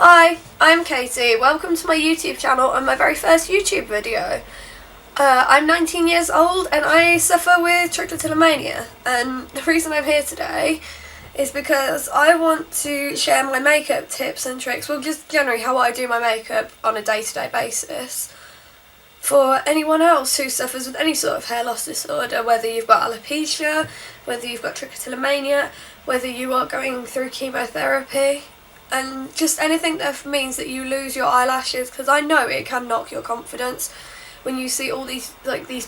Hi, I'm Katie. Welcome to my YouTube channel and my very first YouTube video. I'm 19 years old and I suffer with trichotillomania, and the reason I'm here today is because I want to share my makeup tips and tricks, well just generally how I do my makeup on a day-to-day basis, for anyone else who suffers with any sort of hair loss disorder, whether you've got alopecia, whether you've got trichotillomania, whether you are going through chemotherapy, and just anything that means that you lose your eyelashes, because I know it can knock your confidence when you see all these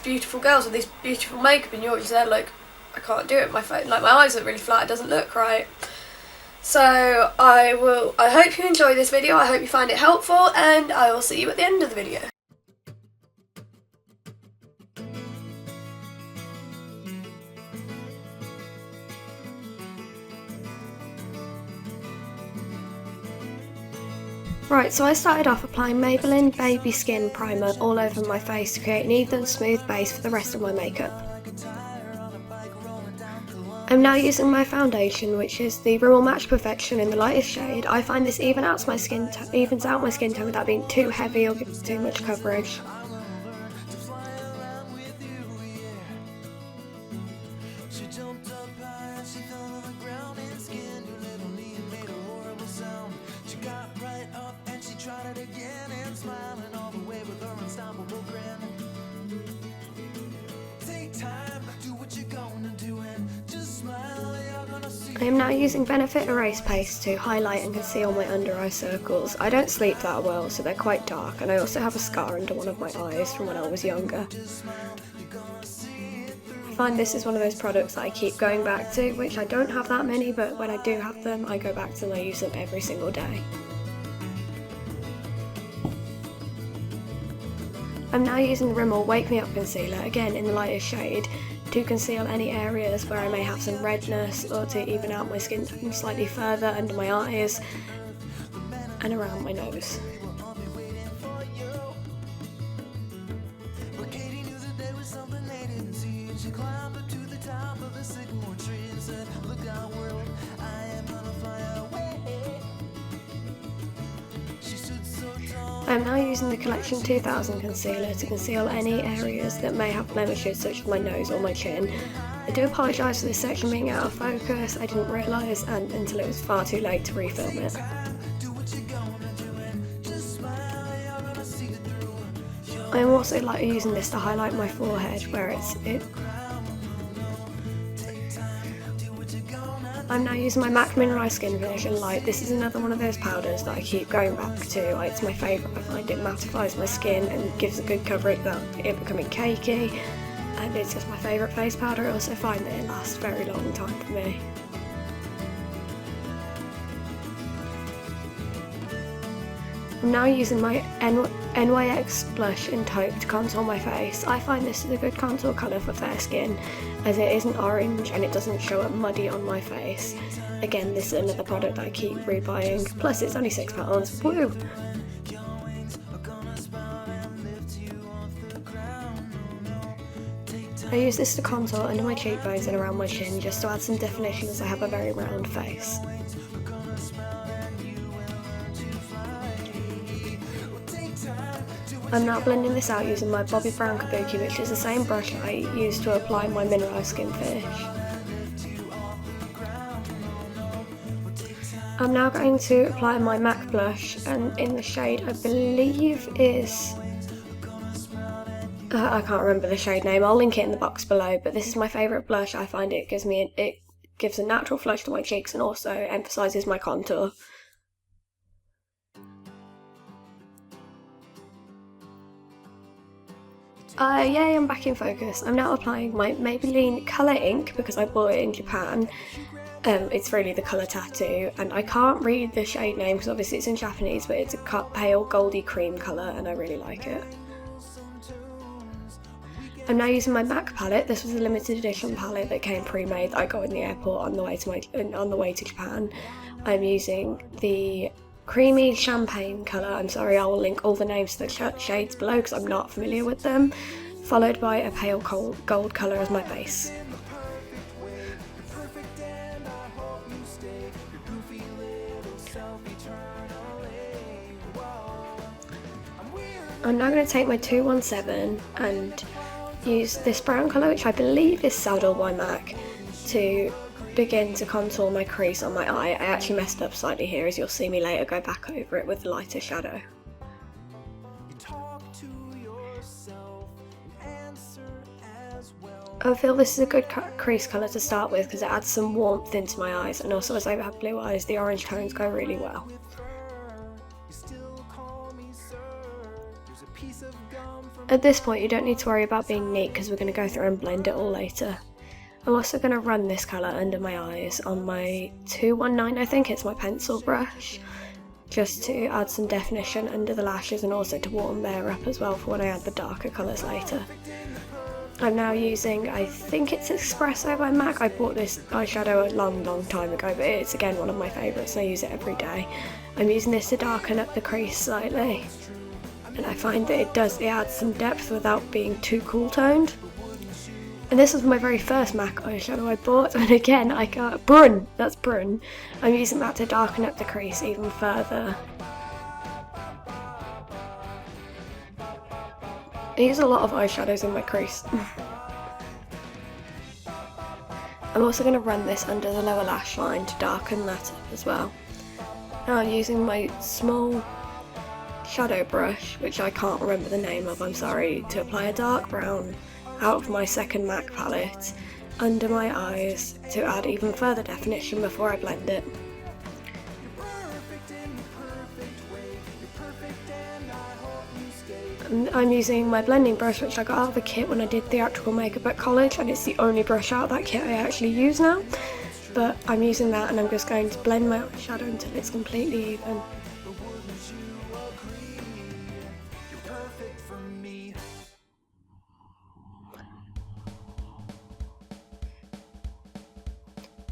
beautiful girls with this beautiful makeup and you're just there like, I can't do it, my eyes look really flat, it doesn't look right. So I hope you enjoy this video, I hope you find it helpful, and I will see you at the end of the video. Right, so I started off applying Maybeline Baby Skin Primer all over my face to create an even, smooth base for the rest of my makeup. I'm now using my foundation, which is the Rimmel Match Perfection in the lightest shade. I find this evens out my skin tone without being too heavy or giving too much coverage. I am now using Benefit Erase Paste to highlight and conceal my under eye circles. I don't sleep that well, so they're quite dark, and I also have a scar under one of my eyes from when I was younger. I find this is one of those products that I keep going back to, which I don't have that many, but when I do have them, I go back to them and I use them every single day. I'm now using the Rimmel Wake Me Up Concealer, again in the lightest shade, to conceal any areas where I may have some redness, or to even out my skin tone slightly further under my eyes and around my nose. I am now using the Collection 2000 concealer to conceal any areas that may have blemishes such as my nose or my chin. I do apologise for this section being out of focus, I didn't realise until it was far too late to refilm it. I am also using this to highlight my forehead where I'm now using my MAC Mineralize Skinfinish in Light. This is another one of those powders that I keep going back to. It's my favourite. I find it mattifies my skin and gives a good coverage without it becoming cakey, and it's just my favourite face powder. I also find that it lasts a very long time for me. I'm now using my NYX blush in taupe to contour my face. I find this is a good contour colour for fair skin, as it isn't orange and it doesn't show up muddy on my face. Again, this is another product that I keep rebuying, plus it's only £6, woo! I use this to contour under my cheekbones and around my chin just to add some definition, as I have a very round face. I'm now blending this out using my Bobbi Brown Kabuki, which is the same brush I use to apply my Mineralize Skin Finish. I'm now going to apply my MAC blush, and in the shade I believe is... I can't remember the shade name, I'll link it in the box below, but this is my favourite blush. I find it gives a natural flush to my cheeks and also emphasises my contour. Yay, I'm back in focus. I'm now applying my Maybeline Colour Ink because I bought it in Japan. It's really the colour tattoo, and I can't read the shade name because obviously it's in Japanese, but it's a pale goldy cream colour and I really like it. I'm now using my MAC palette. This was a limited edition palette that came pre-made that I got in the airport on the way to Japan. I'm using the creamy champagne colour. I'm sorry, I will link all the names to the shades below because I'm not familiar with them, followed by a pale gold colour as my base. I'm now going to take my 217 and use this brown colour, which I believe is Saddle by MAC, to begin to contour my crease on my eye. I actually messed up slightly here, as you'll see me later go back over it with the lighter shadow. I feel this is a good crease colour to start with because it adds some warmth into my eyes, and also as I have blue eyes, the orange tones go really well. At this point you don't need to worry about being neat because we're going to go through and blend it all later. I'm also going to run this colour under my eyes on my 219, I think it's my pencil brush, just to add some definition under the lashes and also to warm there up as well for when I add the darker colours later. I'm now using, I think it's Espresso by MAC. I bought this eyeshadow a long time ago, but it's again one of my favourites and I use it every day. I'm using this to darken up the crease slightly, and I find that it adds some depth without being too cool toned. And this was my very first MAC eyeshadow I bought, and again I got Brun, that's Brun. I'm using that to darken up the crease even further. I use a lot of eyeshadows in my crease. I'm also going to run this under the lower lash line to darken that up as well. Now I'm using my small shadow brush, which I can't remember the name of, I'm sorry, to apply a dark brown out of my second MAC palette under my eyes to add even further definition before I blend it. I'm using my blending brush, which I got out of the kit when I did theatrical makeup at college, and it's the only brush out of that kit I actually use now. But I'm using that and I'm just going to blend my eyeshadow until it's completely even.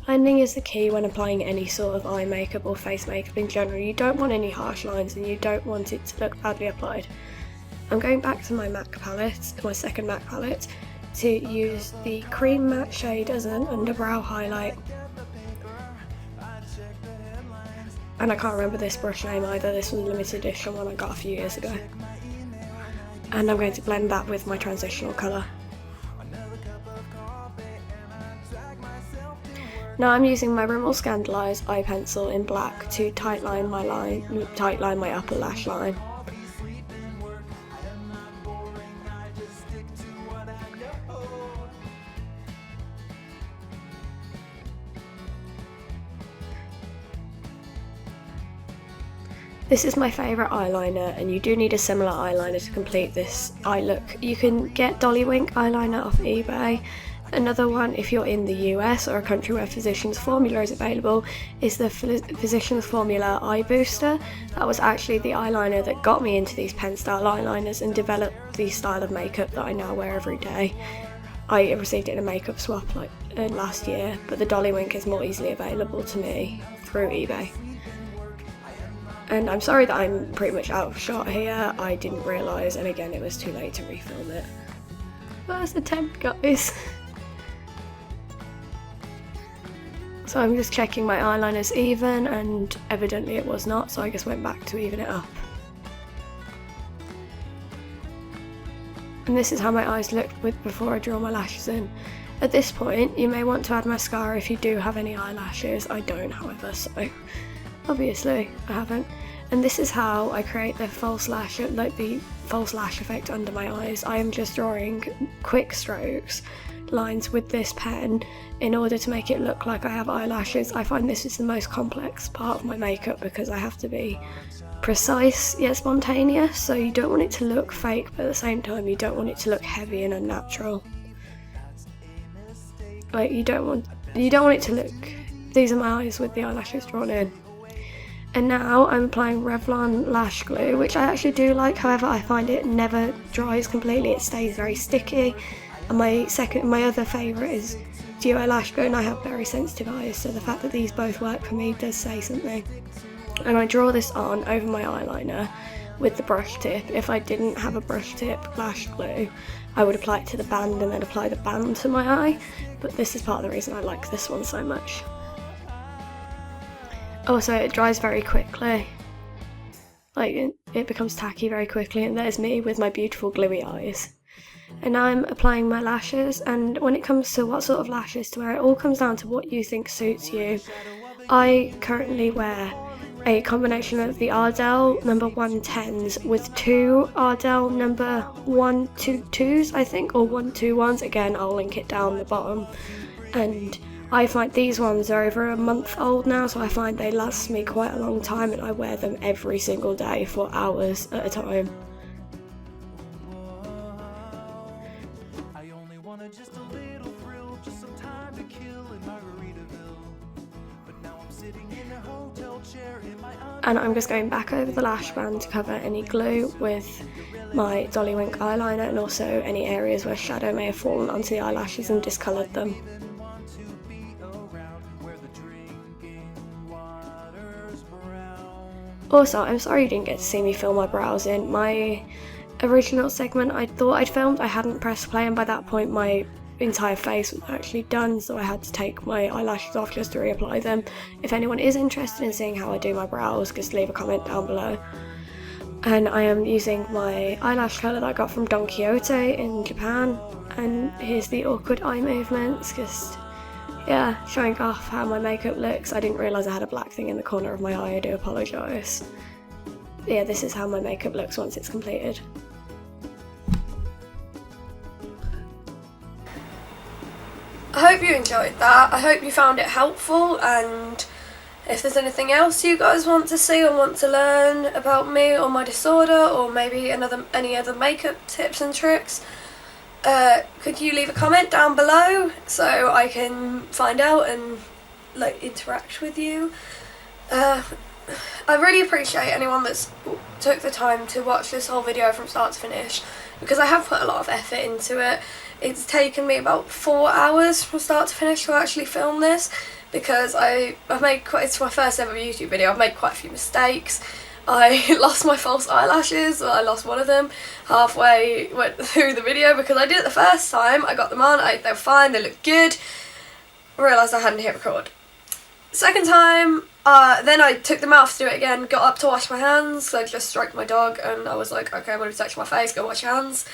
Blending is the key when applying any sort of eye makeup or face makeup in general. You don't want any harsh lines and you don't want it to look badly applied. I'm going back to my MAC palette, my second MAC palette, to use the cream matte shade as an underbrow highlight. And I can't remember this brush name either, this was a limited edition one I got a few years ago. And I'm going to blend that with my transitional colour. Now I'm using my Rimmel Scandalise eye pencil in black to tightline my upper lash line. This is my favourite eyeliner, and you do need a similar eyeliner to complete this eye look. You can get Dolly Wink eyeliner off eBay. Another one, if you're in the US or a country where Physicians Formula is available, is the Physicians Formula Eye Booster. That was actually the eyeliner that got me into these pen style eyeliners and developed the style of makeup that I now wear every day. I received it in a makeup swap last year, but the Dolly Wink is more easily available to me through eBay. And I'm sorry that I'm pretty much out of shot here, I didn't realise, and again it was too late to refilm it. First attempt, guys. So I'm just checking my eyeliner's even, and evidently it was not, so I just went back to even it up. And this is how my eyes looked before I draw my lashes in. At this point, you may want to add mascara if you do have any eyelashes. I don't, however, so obviously I haven't. And this is how I create the false lash, the false lash effect under my eyes. I am just drawing quick strokes, lines with this pen in order to make it look like I have eyelashes. I find this is the most complex part of my makeup because I have to be precise yet spontaneous, so you don't want it to look fake, but at the same time you don't want it to look heavy and unnatural. Like you don't want it to look, these are my eyes with the eyelashes drawn in. And now I'm applying Revlon lash glue, which I actually do like, however I find it never dries completely, it stays very sticky. And my other favourite is Duo lash glue, and I have very sensitive eyes, so the fact that these both work for me does say something. And I draw this on over my eyeliner with the brush tip. If I didn't have a brush tip lash glue, I would apply it to the band and then apply the band to my eye, but this is part of the reason I like this one so much. Also, it dries very quickly. like it becomes tacky very quickly, and there's me with my beautiful gluey eyes. And now I'm applying my lashes, and when it comes to what sort of lashes to wear, it all comes down to what you think suits you. I currently wear a combination of the Ardell number 110s with 2 Ardell number 122s, I think, or 121s. Again, I'll link it down the bottom. And I find these ones are over a month old now, so I find they last me quite a long time, and I wear them every single day for hours at a time. Just a little thrill, just some time to kill in Margaritaville. But now I'm sitting in a hotel chair in my and I'm just going back over the lash band to cover any glue with my Dolly Wink eyeliner, and also any areas where shadow may have fallen onto the eyelashes and discoloured them. Also, I'm sorry you didn't get to see me fill my brows in. My original segment I thought I'd filmed, I hadn't pressed play, and by that point my entire face was actually done, so I had to take my eyelashes off just to reapply them. If anyone is interested in seeing how I do my brows, just leave a comment down below. And I am using my eyelash colour that I got from Don Quixote in Japan, and here's the awkward eye movements, just yeah, showing off how my makeup looks. I didn't realise I had a black thing in the corner of my eye, I do apologise. Yeah, this is how my makeup looks once it's completed. I hope you enjoyed that. I hope you found it helpful, and if there's anything else you guys want to see or want to learn about me or my disorder, or maybe any other makeup tips and tricks, could you leave a comment down below so I can find out and like interact with you. I really appreciate anyone that's took the time to watch this whole video from start to finish, because I have put a lot of effort into it. It's taken me about 4 hours from start to finish to actually film this, because I've made it's my first ever YouTube video. I've made quite a few mistakes. I lost my false eyelashes, I lost one of them halfway through the video, because I did it the first time, I got them on, they were fine, they looked good, I realised I hadn't hit record. Second time, then I took them off to do it again, got up to wash my hands, so I just stroked my dog, and I was like, okay, I'm going to touch my face, go wash your hands.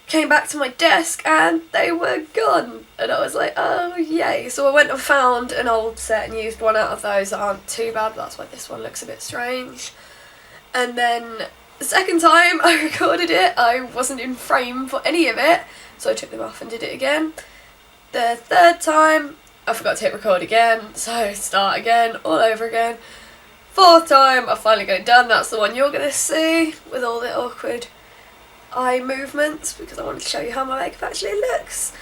Came back to my desk and they were gone, and I was like, oh yay. So I went and found an old set and used one out of those that aren't too bad, but that's why this one looks a bit strange. And then the second time I recorded it, I wasn't in frame for any of it, so I took them off and did it again. The third time I forgot to hit record again, so start again, all over again. Fourth time I finally got it done. That's the one you're going to see with all the awkward eye movements, because I wanted to show you how my makeup actually looks.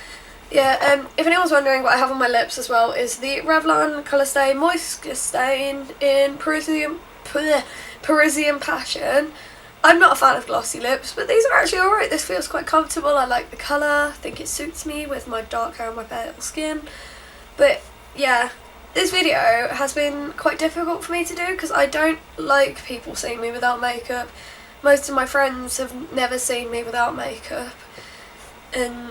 Yeah, if anyone's wondering, what I have on my lips as well is the Revlon Colour Stay Moisture Stain in Parisian Passion. I'm not a fan of glossy lips, but these are actually alright. This feels quite comfortable. I like the colour. I think it suits me with my dark hair and my pale skin. But yeah, this video has been quite difficult for me to do, because I don't like people seeing me without makeup. Most of my friends have never seen me without makeup, and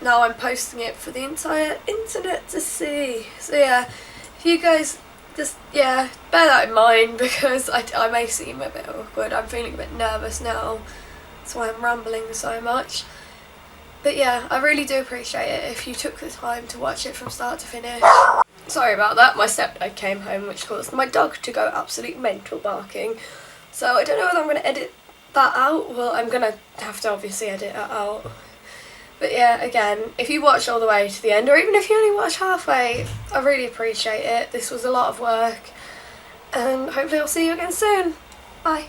now I'm posting it for the entire internet to see. So yeah, if you guys just, yeah, bear that in mind, because I may seem a bit awkward. I'm feeling a bit nervous now, that's why I'm rambling so much. But yeah, I really do appreciate it if you took the time to watch it from start to finish. Sorry about that, my stepdad came home, which caused my dog to go absolute mental barking. So I don't know whether I'm going to edit that out. Well, I'm going to have to obviously edit that out. But yeah, again, if you watched all the way to the end, or even if you only watched halfway, I really appreciate it. This was a lot of work, and hopefully I'll see you again soon. Bye.